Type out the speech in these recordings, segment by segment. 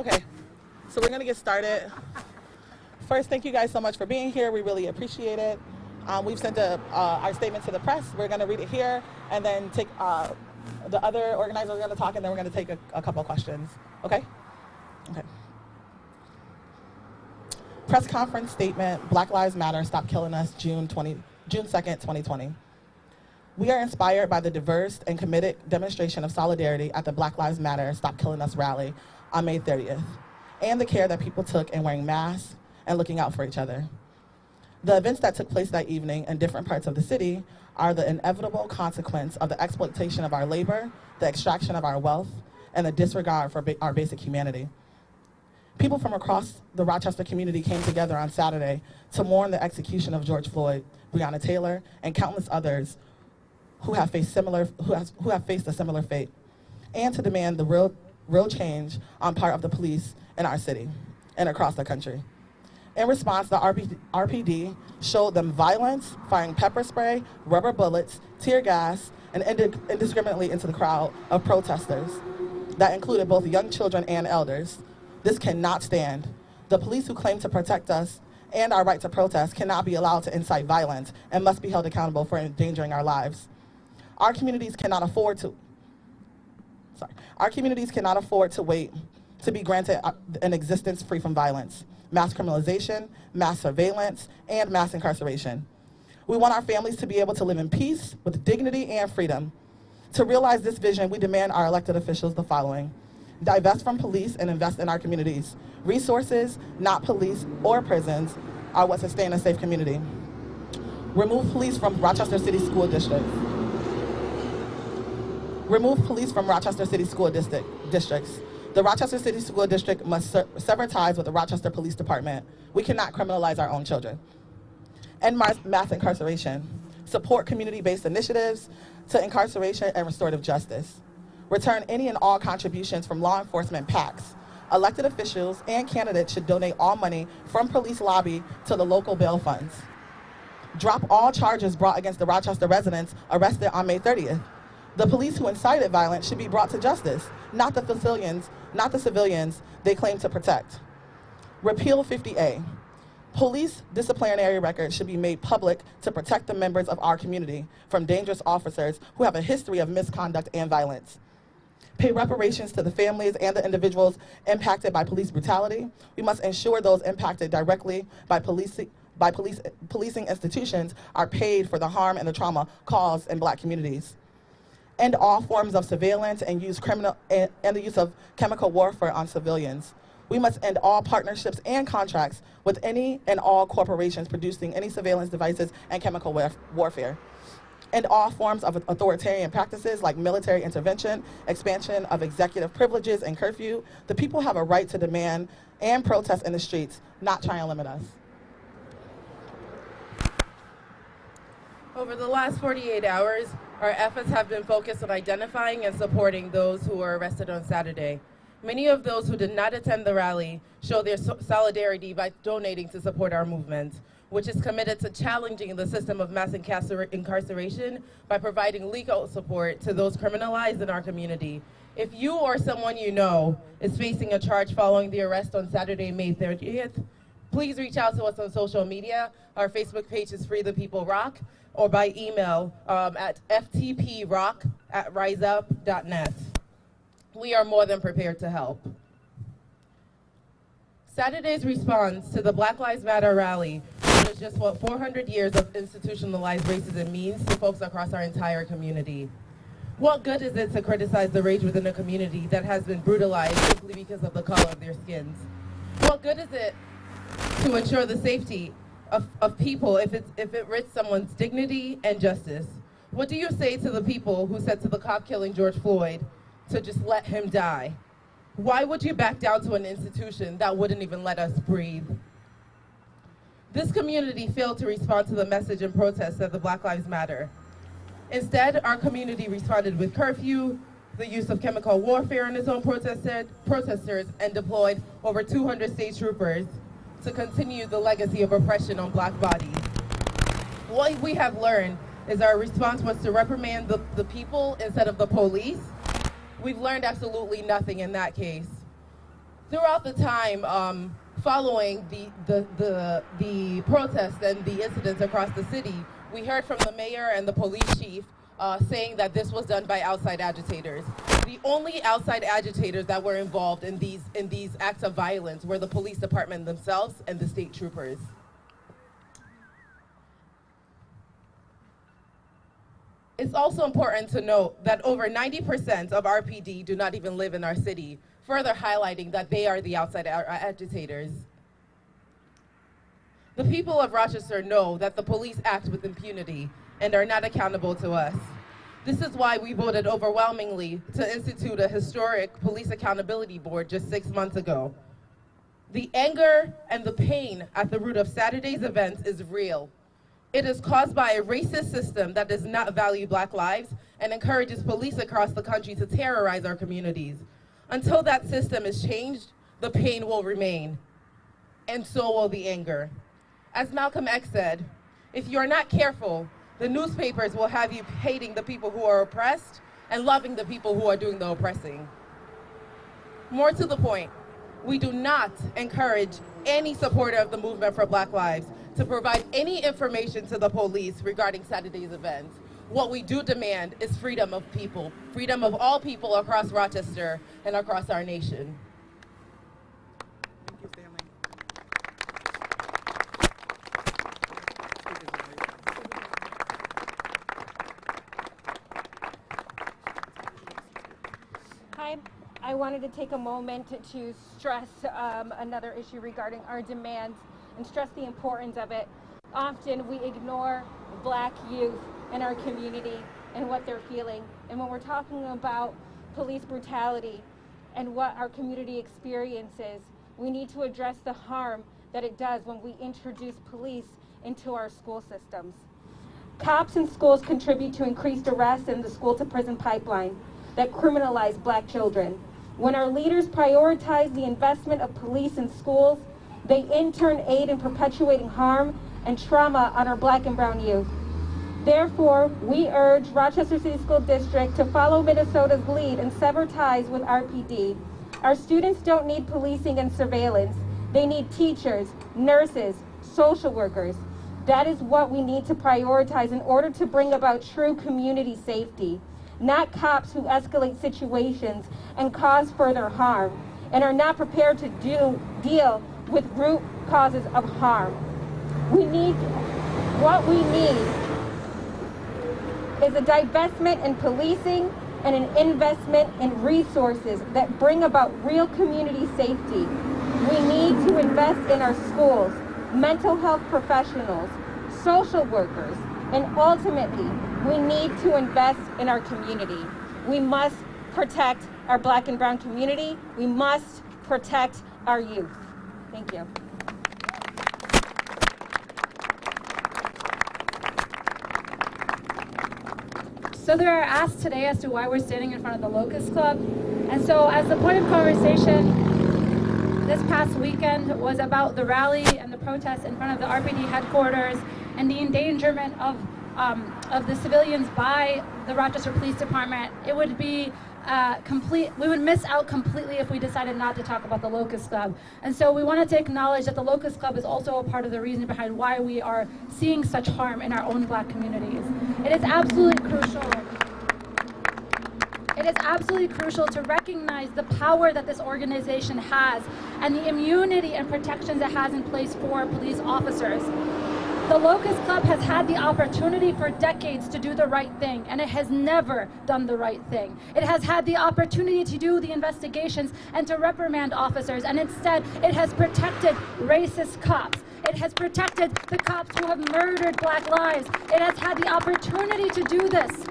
Okay, so we're going to get started. First, thank you guys so much for being here. We really appreciate it. We've sent our statement to the press. We're going to read it here, and then take the other organizers are going to talk, and then we're going to take a couple of questions. Okay? Okay. Press conference statement, Black Lives Matter, Stop Killing Us, June 2nd, 2020. We are inspired by the diverse and committed demonstration of solidarity at the Black Lives Matter, Stop Killing Us rally on May 30th, and the care that people took in wearing masks and looking out for each other. The events that took place that evening in different parts of the city are the inevitable consequence of the exploitation of our labor, the extraction of our wealth, and the disregard for our basic humanity. People from across the Rochester community came together on Saturday to mourn the execution of George Floyd, Breonna Taylor, and countless others who have faced a similar fate, and to demand the real change on part of the police in our city and across the country. In response, the RPD showed them violence, firing pepper spray, rubber bullets, tear gas, and indiscriminately into the crowd of protesters that included both young children and elders. This cannot stand. The police who claim to protect us and our right to protest cannot be allowed to incite violence and must be held accountable for endangering our lives. Our communities cannot afford to wait to be granted an existence free from violence, mass criminalization, mass surveillance, and mass incarceration. We want our families to be able to live in peace with dignity and freedom. To realize this vision, we demand our elected officials the following: divest from police and invest in our communities. Resources, not police or prisons, are what sustain a safe community. Remove police from Rochester City School Districts. Remove police from Rochester City School Districts. The Rochester City School District must sever ties with the Rochester Police Department. We cannot criminalize our own children. End mass incarceration. Support community-based initiatives to incarceration and restorative justice. Return any and all contributions from law enforcement PACs. Elected officials and candidates should donate all money from police lobby to the local bail funds. Drop all charges brought against the Rochester residents arrested on May 30th. The police who incited violence should be brought to justice, not the civilians they claim to protect. Repeal 50A. Police disciplinary records should be made public to protect the members of our community from dangerous officers who have a history of misconduct and violence. Pay reparations to the families and the individuals impacted by police brutality. We must ensure those impacted directly by policing institutions are paid for the harm and the trauma caused in Black communities. End all forms of surveillance and the use of chemical warfare on civilians. We must end all partnerships and contracts with any and all corporations producing any surveillance devices and chemical warfare. End all forms of authoritarian practices like military intervention, expansion of executive privileges, and curfew. The people have a right to demand and protest in the streets, not try and limit us. Over the last 48 hours, our efforts have been focused on identifying and supporting those who were arrested on Saturday. Many of those who did not attend the rally show their solidarity by donating to support our movement, which is committed to challenging the system of mass incarceration by providing legal support to those criminalized in our community. If you or someone you know is facing a charge following the arrest on Saturday, May 30th, please reach out to us on social media. Our Facebook page is Free the People Rock, or by email at ftprock@riseup.net. We are more than prepared to help. Saturday's response to the Black Lives Matter rally was just what 400 years of institutionalized racism means to folks across our entire community. What good is it to criticize the rage within a community that has been brutalized simply because of the color of their skins? What good is it to ensure the safety of people if it risks someone's dignity and justice? What do you say to the people who said to the cop killing George Floyd to just let him die? Why would you back down to an institution that wouldn't even let us breathe? This community failed to respond to the message and protests of the Black Lives Matter. Instead, our community responded with curfew, the use of chemical warfare on its own protesters, and deployed over 200 state troopers to continue the legacy of oppression on Black bodies. What we have learned is our response was to reprimand the people instead of the police. We've learned absolutely nothing in that case. Throughout the time following the protests and the incidents across the city, we heard from the mayor and the police chief saying that this was done by outside agitators. The only outside agitators that were involved in these acts of violence were the police department themselves and the state troopers. It's also important to note that over 90% of RPD do not even live in our city, further highlighting that they are the outside agitators. The people of Rochester know that the police act with impunity and are not accountable to us. This is why we voted overwhelmingly to institute a historic police accountability board just 6 months ago. The anger and the pain at the root of Saturday's events is real. It is caused by a racist system that does not value Black lives and encourages police across the country to terrorize our communities. Until that system is changed, the pain will remain, and so will the anger. As Malcolm X said, if you are not careful, the newspapers will have you hating the people who are oppressed and loving the people who are doing the oppressing. More to the point, we do not encourage any supporter of the movement for Black lives to provide any information to the police regarding Saturday's events. What we do demand is freedom of people, freedom of all people across Rochester and across our nation. Thank you, Stanley. Hi, I wanted to take a moment to stress another issue regarding our demands and stress the importance of it. Often we ignore Black youth in our community and what they're feeling. And when we're talking about police brutality and what our community experiences, we need to address the harm that it does when we introduce police into our school systems. Cops in schools contribute to increased arrests in the school-to-prison pipeline that criminalize Black children. When our leaders prioritize the investment of police in schools, they in turn aid in perpetuating harm and trauma on our Black and brown youth. Therefore, we urge Rochester City School District to follow Minnesota's lead and sever ties with RPD. Our students don't need policing and surveillance. They need teachers, nurses, social workers. That is what we need to prioritize in order to bring about true community safety, not cops who escalate situations and cause further harm and are not prepared to deal with root causes of harm. What we need is a divestment in policing and an investment in resources that bring about real community safety. We need to invest in our schools, mental health professionals, social workers, and ultimately, we need to invest in our community. We must protect our Black and brown community. We must protect our youth. Thank you. So there are asks today as to why we're standing in front of the Locust Club. And so as the point of conversation this past weekend was about the rally and the protest in front of the RPD headquarters and the endangerment of the civilians by the Rochester Police Department, it would be we would miss out completely if we decided not to talk about the Locust Club. And so we wanted to acknowledge that the Locust Club is also a part of the reason behind why we are seeing such harm in our own Black communities. It is absolutely crucial. It is absolutely crucial to recognize the power that this organization has and the immunity and protections it has in place for police officers. The Locust Club has had the opportunity for decades to do the right thing, and it has never done the right thing. It has had the opportunity to do the investigations and to reprimand officers, and instead it has protected racist cops. It has protected the cops who have murdered Black lives. It has had the opportunity to do this,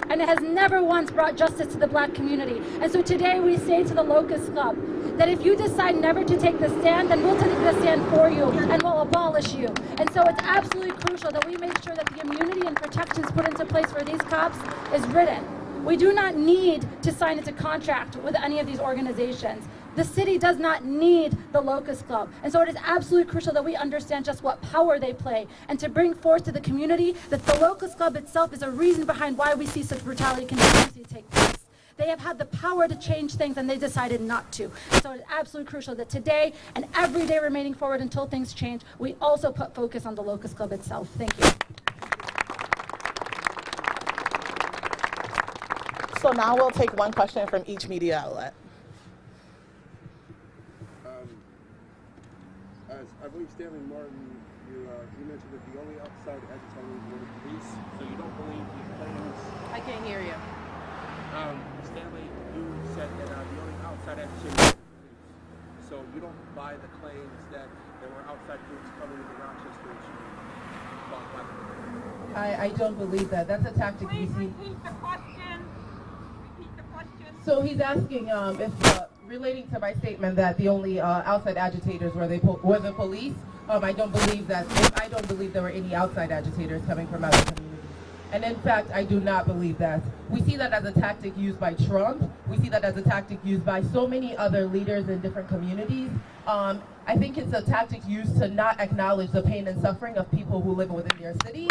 and it has never once brought justice to the Black community. And so today we say to the Locust Club that if you decide never to take the stand, then we'll take the stand for you and we'll abolish you. And so it's absolutely crucial that we make sure that the immunity and protections put into place for these cops is written. We do not need to sign into contract with any of these organizations. The city does not need the Locust Club. And so it is absolutely crucial that we understand just what power they play and to bring forth to the community that the Locust Club itself is a reason behind why we see such brutality continuously take place. They have had the power to change things and they decided not to. So it's absolutely crucial that today and every day remaining forward until things change, we also put focus on the Locust Club itself. Thank you. So now we'll take one question from each media outlet. As I believe Stanley Martin, you mentioned that the only outside agitators were the police, so you don't believe the claims. I can't hear you. Stanley, you said that the only outside agitators were the police, so you don't buy the claims that there were outside groups coming into Rochester to block black people. I don't believe that. That's a tactic we see. Repeat the question. Repeat the question. So he's asking if, relating to my statement that the only outside agitators were the police. I don't believe that. I don't believe there were any outside agitators coming from other communities. And in fact, I do not believe that. We see that as a tactic used by Trump. We see that as a tactic used by so many other leaders in different communities. I think it's a tactic used to not acknowledge the pain and suffering of people who live within their cities.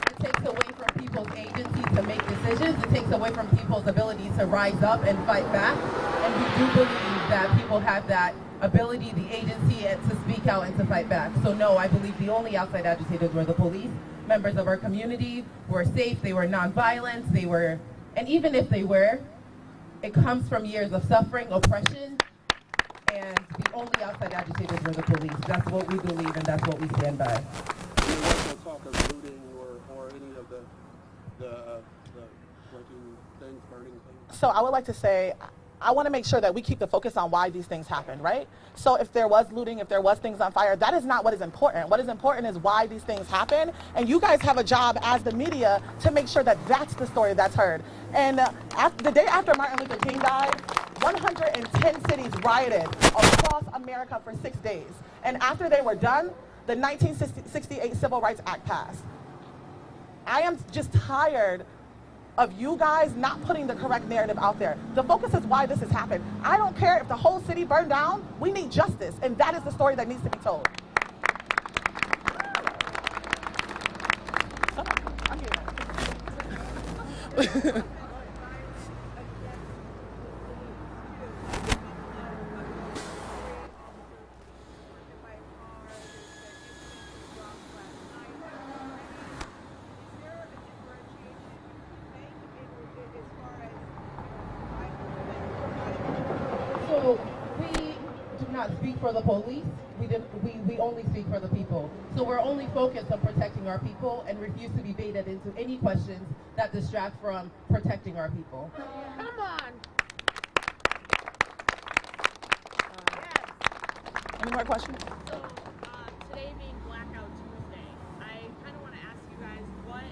It takes away from people's agency to make decisions. It takes away from people's ability to rise up and fight back. And we do believe that people have that ability, the agency, and to speak out and to fight back. So no, I believe the only outside agitators were the police. Members of our community were safe, they were nonviolent, and even if they were, it comes from years of suffering, oppression, and the only outside agitators were the police. That's what we believe and that's what we stand by. There was no talk of looting or any of the breaking things, burning things. So I would like to say, I want to make sure that we keep the focus on why these things happened, right? So if there was looting, if there was things on fire, that is not what is important. What is important is why these things happen. And you guys have a job as the media to make sure that that's the story that's heard. And the day after Martin Luther King died, 110 cities rioted across America for 6 days. And after they were done, the 1968 Civil Rights Act passed. I am just tired of you guys not putting the correct narrative out there. The focus is why this has happened. I don't care if the whole city burned down, we need justice, and that is the story that needs to be told. I'm here. So we do not speak for the police. We only speak for the people. So we're only focused on protecting our people and refuse to be baited into any questions that distract from protecting our people. Come on. Any more questions? So, today being Blackout Tuesday, I kind of want to ask you guys what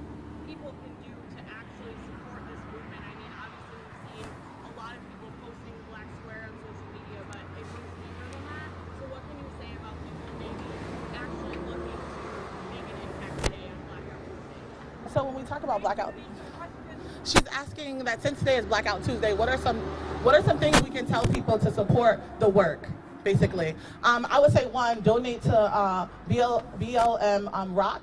people can do to actually support this movement. I mean, obviously we've seen a lot of people posting the black square on social media, but it goes deeper than that. So what can you say about people maybe actually looking to make an impact today on Blackout Tuesday? So when we talk about blackout, she's asking that since today is Blackout Tuesday, what are some things we can tell people to support the work, basically? I would say one, donate to BLM ROC.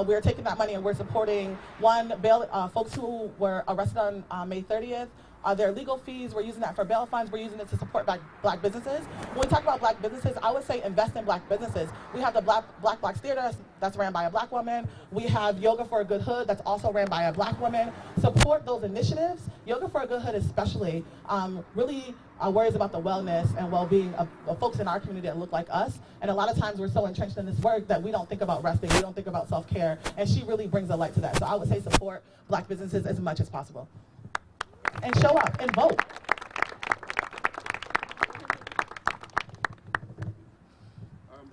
We're taking that money and we're supporting folks who were arrested on May 30th. Their legal fees, we're using that for bail funds, we're using it to support black businesses. When we talk about black businesses, I would say invest in black businesses. We have the Black Box Theater that's ran by a black woman. We have Yoga for a Good Hood that's also ran by a black woman. Support those initiatives. Yoga for a Good Hood especially really worries about the wellness and well-being of folks in our community that look like us. And a lot of times we're so entrenched in this work that we don't think about resting, we don't think about self-care, and she really brings a light to that. So I would say support black businesses as much as possible. And show up and vote.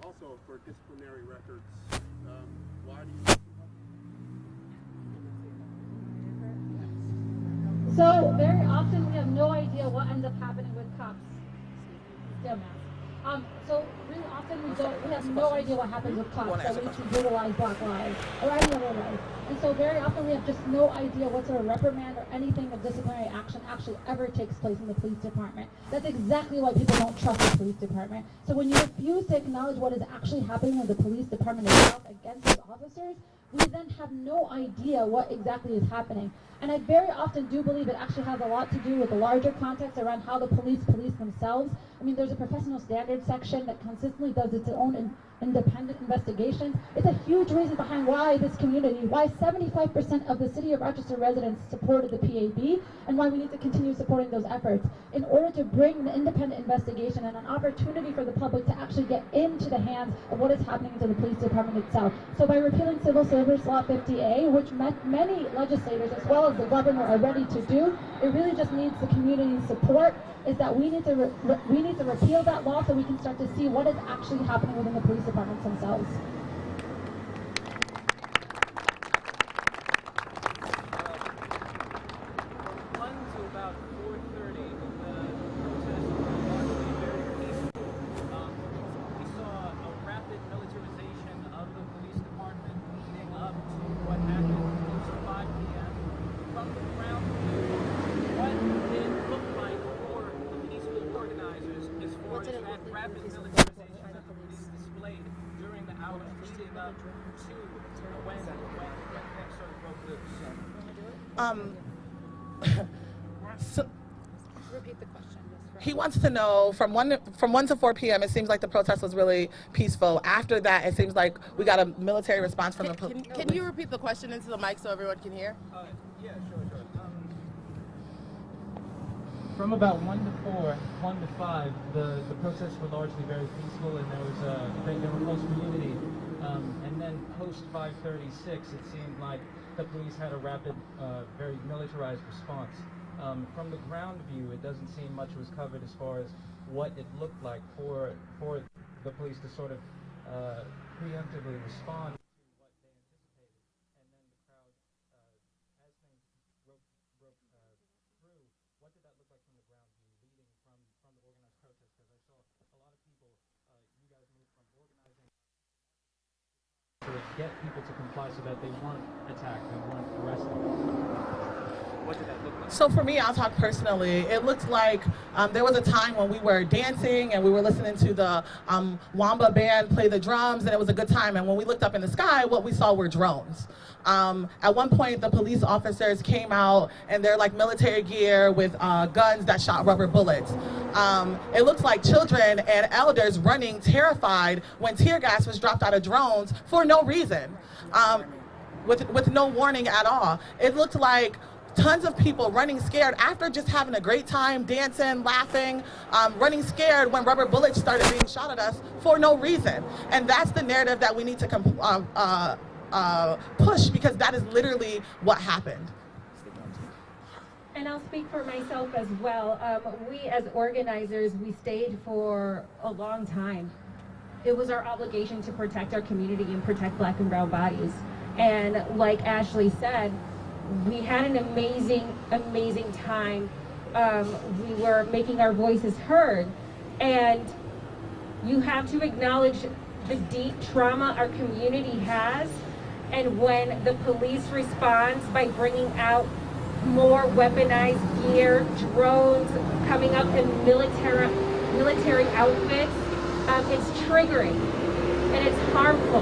Also, for disciplinary records, why do you think So very often we have no idea what ends up happening with cops. Dumbass. So really often we have no idea what happens with cops that we should utilize Black Lives or any other way. And so very often we have just no idea what sort of reprimand or anything of disciplinary action actually ever takes place in the police department. That's exactly why people don't trust the police department. So when you refuse to acknowledge what is actually happening with the police department itself against those officers, we then have no idea what exactly is happening. And I very often do believe it actually has a lot to do with the larger context around how the police police themselves. I mean, there's a professional standards section that consistently does its own independent investigations. It's a huge reason behind why this community, why 75% of the city of Rochester residents supported the PAB, and why we need to continue supporting those efforts in order to bring an independent investigation and an opportunity for the public to actually get into the hands of what is happening to the police department itself. So by repealing Civil Service Law 50A, which many legislators as well as the governor are ready to do, it really just needs the community's support, is that we need to repeal that law so we can start to see what is actually happening within the police departments themselves. From 1 to about 4:30, the protest was largely very peaceful. We saw a rapid militarization of the police department leading up to what happened close to 5 p.m. From the ground view, what did it look like for the peaceful organizers as far as that rapid militarization that the police displayed during the hours leading up to when things sort of broke loose? Repeat the question. He wants to know from 1 to 4 p.m. It seems like the protest was really peaceful. After that, it seems like we got a military response from the police. Can you repeat the question into the mic so everyone can hear? Yeah, sure. From about 1 to 4, 1 to 5, the protests were largely very peaceful, and there were close community. And then post 5:36, it seemed like the police had a rapid, very militarized response. From the ground view, it doesn't seem much was covered as far as what it looked like for the police to sort of preemptively respond to what they anticipated, and then the crowd, as things broke through, what did that look like from the ground view, leading from the organized protest? Because I saw a lot of people, you guys moved from organizing to get people to comply so that they weren't attacked, they weren't arrested. What did that look like? So for me, I'll talk personally. It looked like there was a time when we were dancing and we were listening to the Wamba band play the drums, and it was a good time. And when we looked up in the sky, what we saw were drones. At one point, the police officers came out in their military gear with guns that shot rubber bullets. It looked like children and elders running terrified when tear gas was dropped out of drones for no reason, with no warning at all. It looked like tons of people running scared after just having a great time, dancing, laughing, running scared when rubber bullets started being shot at us for no reason. And that's the narrative that we need to push, because that is literally what happened. And I'll speak for myself as well. We as organizers, we stayed for a long time. It was our obligation to protect our community and protect Black and brown bodies. And like Ashley said, we had an amazing time. We were making our voices heard. And you have to acknowledge the deep trauma our community has. And when the police responds by bringing out more weaponized gear, drones, coming up in military outfits, it's triggering and it's harmful.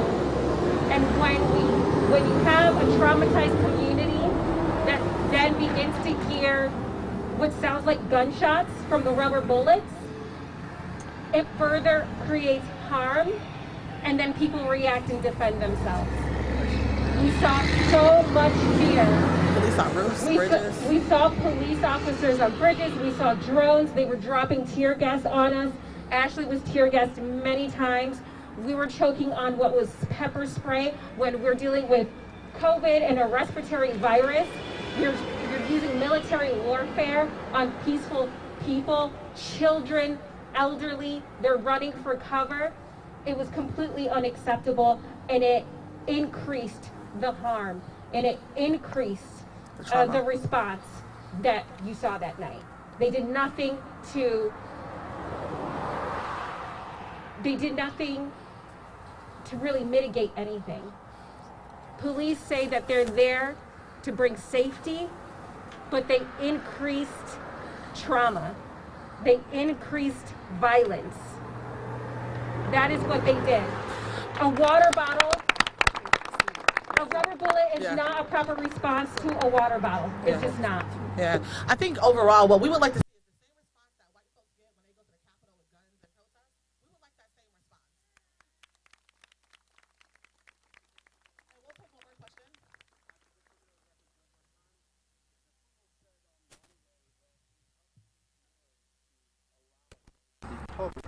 And when you have a traumatized community that then begins to hear what sounds like gunshots from the rubber bullets, it further creates harm, and then people react and defend themselves. We saw so much fear. Police on roofs, bridges. We saw police officers on bridges. We saw drones. They were dropping tear gas on us. Ashley was tear gassed many times. We were choking on what was pepper spray. When we're dealing with COVID and a respiratory virus, you're using military warfare on peaceful people, children, elderly. They're running for cover. It was completely unacceptable, and it increased the harm, and it increased the response that you saw that night. They did nothing to really mitigate anything. Police say that they're there to bring safety, but they increased trauma. They increased violence. That is what they did. A water bottle A rubber bullet is Yeah. not a proper response to a water bottle. It's Yeah. just not. Yeah, I think overall, what we would like to see is the same response that white folks get when they go to the Capitol with guns and protest. We would like that same response. And we'll take one more question. Public.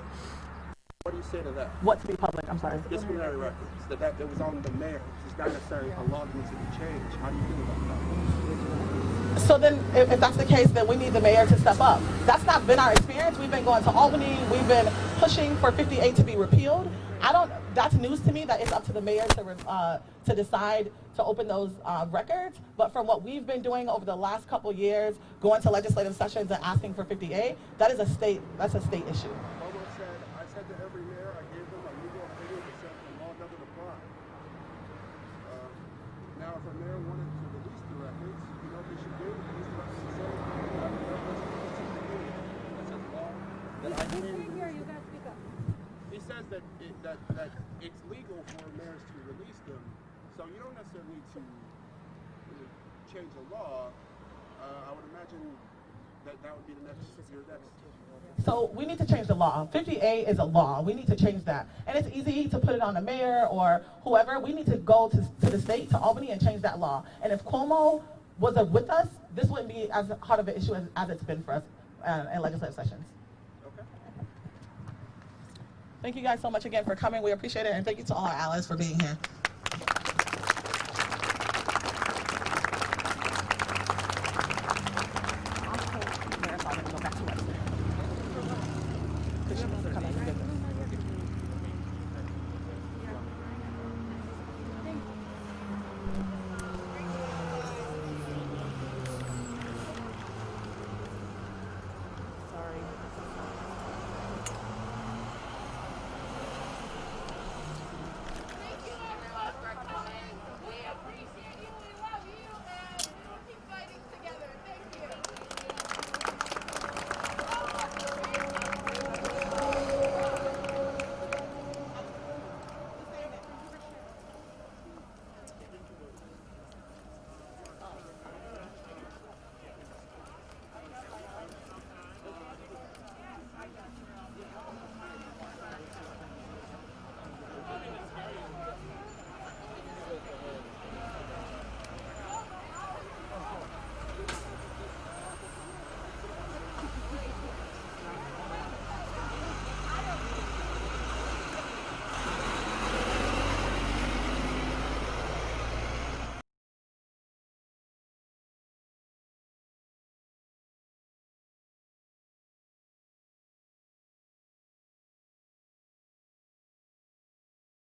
What do you say to that? What to be public? I'm sorry. Disciplinary records. That it was on the mayor. It's not necessarily a law that needs to be changed. How do you feel about that? So then, if that's the case, then we need the mayor to step up. That's not been our experience. We've been going to Albany. We've been pushing for 58 to be repealed. That's news to me that it's up to the mayor to decide to open those records. But from what we've been doing over the last couple years, going to legislative sessions and asking for 58, that's a state issue. Almost said, I said to every mayor, I gave them a legal opinion that said the law doesn't apply. Now, if a mayor wanted to release the records, you know what they should do? Release the records and say, that's a law that I can. You guys speak up. He says that it's legal for mayors to release them, so you don't necessarily need to change the law. I would imagine that would be your next. So we need to change the law. 50A is a law. We need to change that. And it's easy to put it on the mayor or whoever. We need to go to the state, to Albany, and change that law. And if Cuomo wasn't with us, this wouldn't be as hard of an issue as it's been for us in legislative sessions. Okay. Thank you guys so much again for coming. We appreciate it. And thank you to all our allies for being here. Go back to